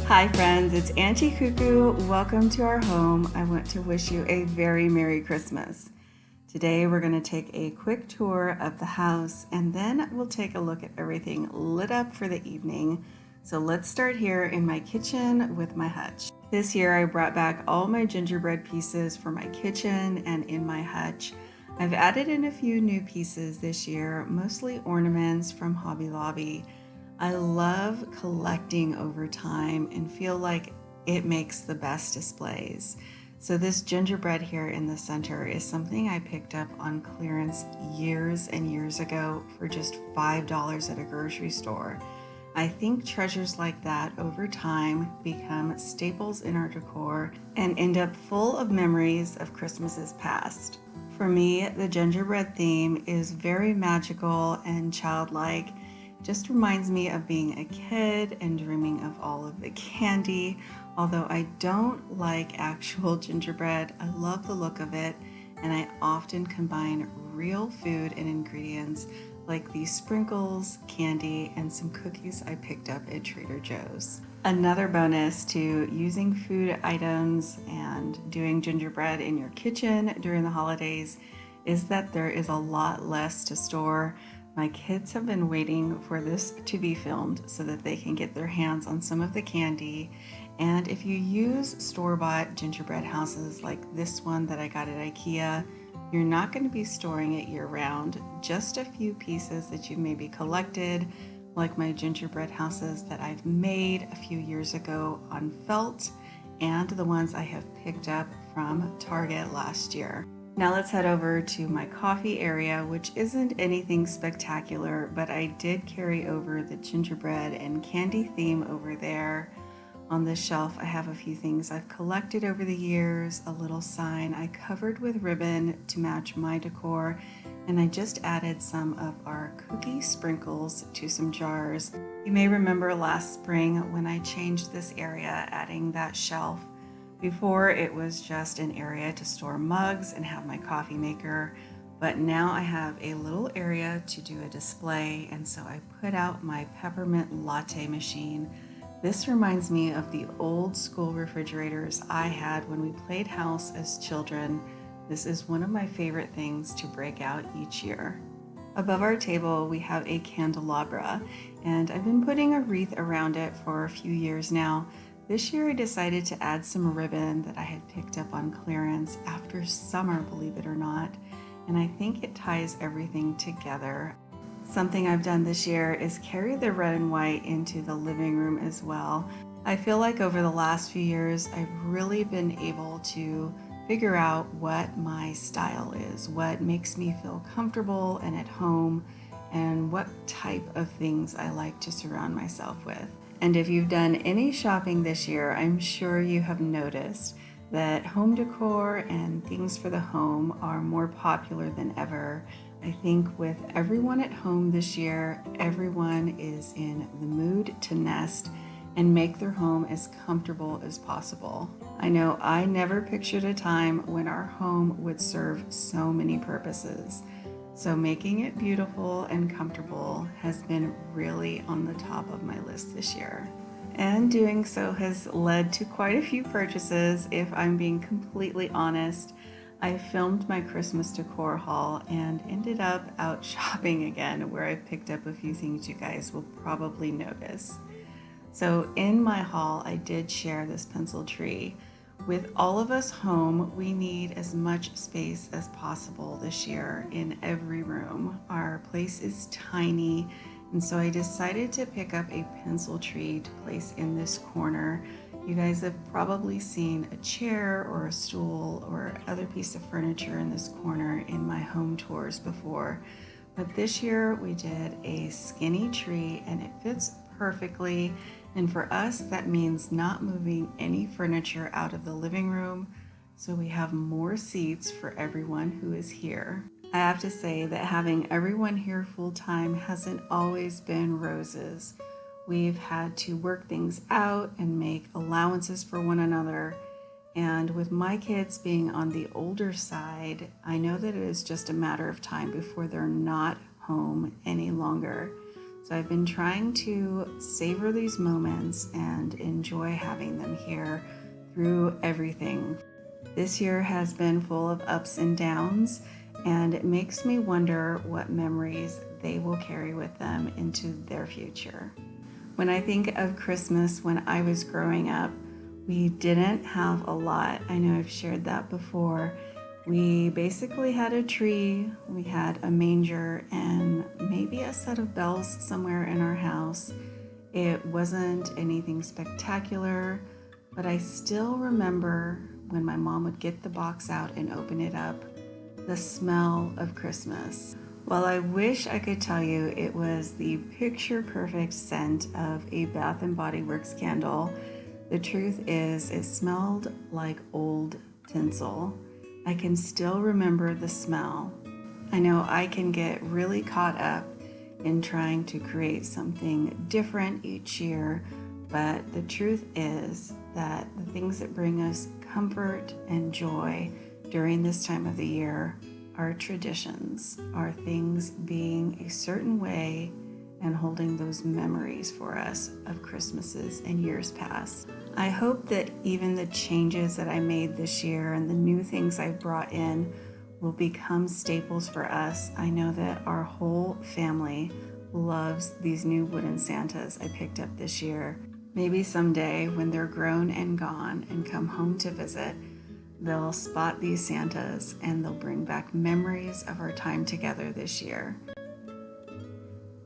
Hi friends, it's Auntie Coo Coo. Welcome to our home. I want to wish you a very Merry Christmas. Today we're going to take a quick tour of the house and then we'll take a look at everything lit up for the evening. So let's start here in my kitchen with my hutch. This year I brought back all my gingerbread pieces for my kitchen and in my hutch. I've added in a few new pieces this year, mostly ornaments from Hobby Lobby. I love collecting over time and feel like it makes the best displays. So this gingerbread here in the center is something I picked up on clearance years and years ago for just $5 at a grocery store. I think treasures like that over time become staples in our decor and end up full of memories of Christmases past. For me, the gingerbread theme is very magical and childlike. Just reminds me of being a kid and dreaming of all of the candy. Although I don't like actual gingerbread, I love the look of it, and I often combine real food and ingredients like these sprinkles, candy, and some cookies I picked up at Trader Joe's. Another bonus to using food items and doing gingerbread in your kitchen during the holidays is that there is a lot less to store. My kids have been waiting for this to be filmed so that they can get their hands on some of the candy. And if you use store-bought gingerbread houses like this one that I got at IKEA, you're not going to be storing it year-round. Just a few pieces that you maybe collected, like my gingerbread houses that I've made a few years ago on felt, and the ones I have picked up from Target last year. Now let's head over to my coffee area, which isn't anything spectacular, but I did carry over the gingerbread and candy theme over there. On this shelf, I have a few things I've collected over the years, a little sign I covered with ribbon to match my decor, and I just added some of our cookie sprinkles to some jars. You may remember last spring when I changed this area, adding that shelf. Before it was just an area to store mugs and have my coffee maker, but now I have a little area to do a display, and so I put out my peppermint latte machine. This reminds me of the old school refrigerators I had when we played house as children. This is one of my favorite things to break out each year. Above our table we have a candelabra, and I've been putting a wreath around it for a few years now. This year I decided to add some ribbon that I had picked up on clearance after summer, believe it or not, and I think it ties everything together. Something I've done this year is carry the red and white into the living room as well. I feel like over the last few years I've really been able to figure out what my style is, what makes me feel comfortable and at home, and what type of things I like to surround myself with. And if you've done any shopping this year, I'm sure you have noticed that home decor and things for the home are more popular than ever. I think with everyone at home this year, everyone is in the mood to nest and make their home as comfortable as possible. I know I never pictured a time when our home would serve so many purposes. So making it beautiful and comfortable has been really on the top of my list this year. And doing so has led to quite a few purchases, if I'm being completely honest. I filmed my Christmas decor haul and ended up out shopping again, where I picked up a few things you guys will probably notice. So in my haul, I did share this pencil tree. With all of us home, we need as much space as possible this year in every room. Our place is tiny, and so I decided to pick up a pencil tree to place in this corner. You guys have probably seen a chair or a stool or other piece of furniture in this corner in my home tours before, but this year we did a skinny tree and it fits perfectly. And for us, that means not moving any furniture out of the living room, so we have more seats for everyone who is here. I have to say that having everyone here full time hasn't always been roses. We've had to work things out and make allowances for one another. And with my kids being on the older side, I know that it is just a matter of time before they're not home any longer. So I've been trying to savor these moments and enjoy having them here through everything. This year has been full of ups and downs, and it makes me wonder what memories they will carry with them into their future. When I think of Christmas when I was growing up, we didn't have a lot. I know I've shared that before. We basically had a tree, we had a manger, and maybe a set of bells somewhere in our house. It wasn't anything spectacular, but I still remember when my mom would get the box out and open it up, the smell of Christmas. While I wish I could tell you it was the picture-perfect scent of a Bath and Body Works candle, the truth is it smelled like old tinsel. I can still remember the smell. I know I can get really caught up in trying to create something different each year, but the truth is that the things that bring us comfort and joy during this time of the year are traditions, are things being a certain way and holding those memories for us of Christmases and years past. I hope that even the changes that I made this year and the new things I brought in will become staples for us. I know that our whole family loves these new wooden Santas I picked up this year. Maybe someday when they're grown and gone and come home to visit, they'll spot these Santas and they'll bring back memories of our time together this year.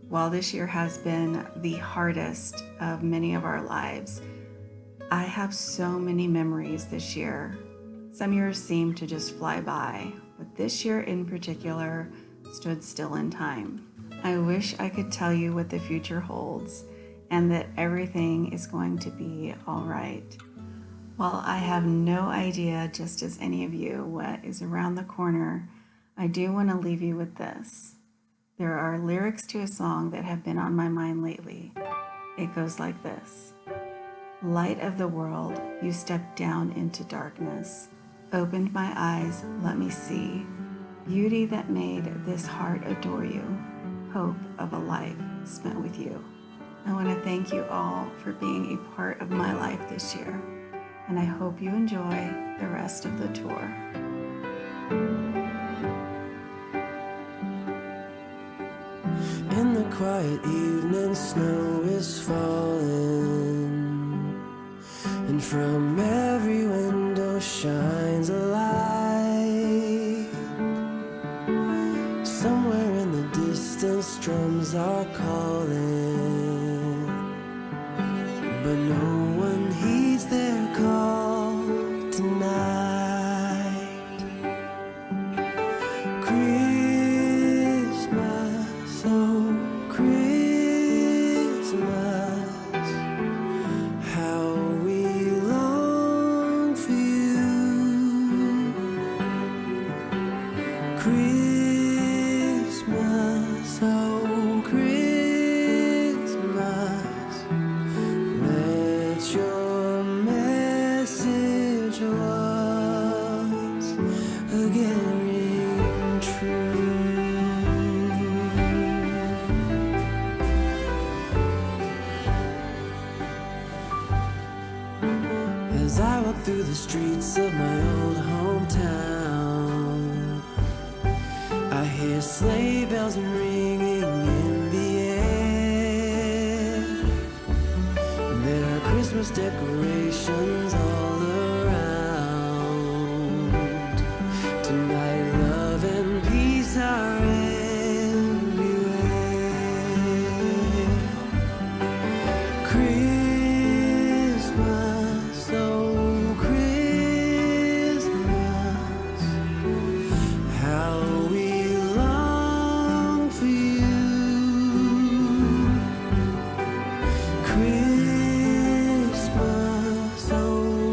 While this year has been the hardest of many of our lives, I have so many memories this year. Some years seem to just fly by, but this year in particular stood still in time. I wish I could tell you what the future holds and that everything is going to be all right. While I have no idea, just as any of you, what is around the corner, I do want to leave you with this. There are lyrics to a song that have been on my mind lately. It goes like this. Light of the world, you stepped down into darkness. Opened my eyes, let me see. Beauty that made this heart adore you. Hope of a life spent with you. I want to thank you all for being a part of my life this year, and I hope you enjoy the rest of the tour. In the quiet evening, snow is falling, and from every window shines a light. Somewhere in the distance, drums are calling, but no one heeds their call tonight. Christmas, oh Christmas, how we long for you. Christmas, oh Christmas, let your message once again ring true. As I walk through the streets of my old hometown, I hear sleigh bells ringing in the air. There are Christmas decorations all around. Tonight love and peace are everywhere. Christmas, oh Christmas, how we long for you. Christmas, oh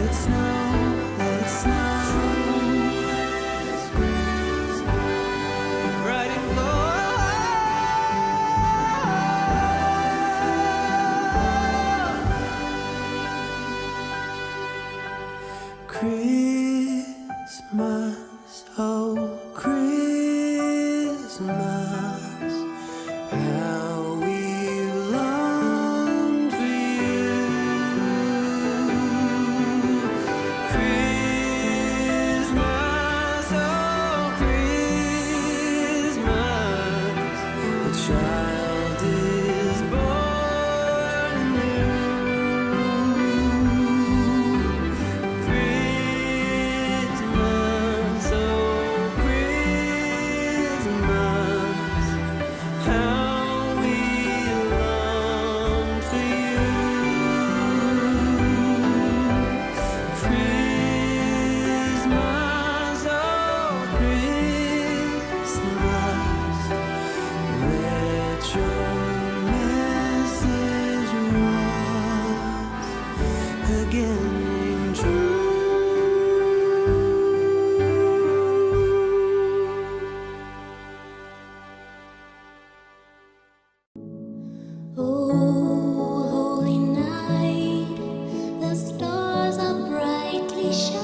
it snow, let it snow. Bright and gold. Christmas, oh Christmas, how we longed for you. Christmas, oh Christmas, the child is born anew. Christmas, oh Christmas, how we long for you. Christmas, oh Christmas, let your message once again ring true. Oh, holy night, the stars are brightly shining.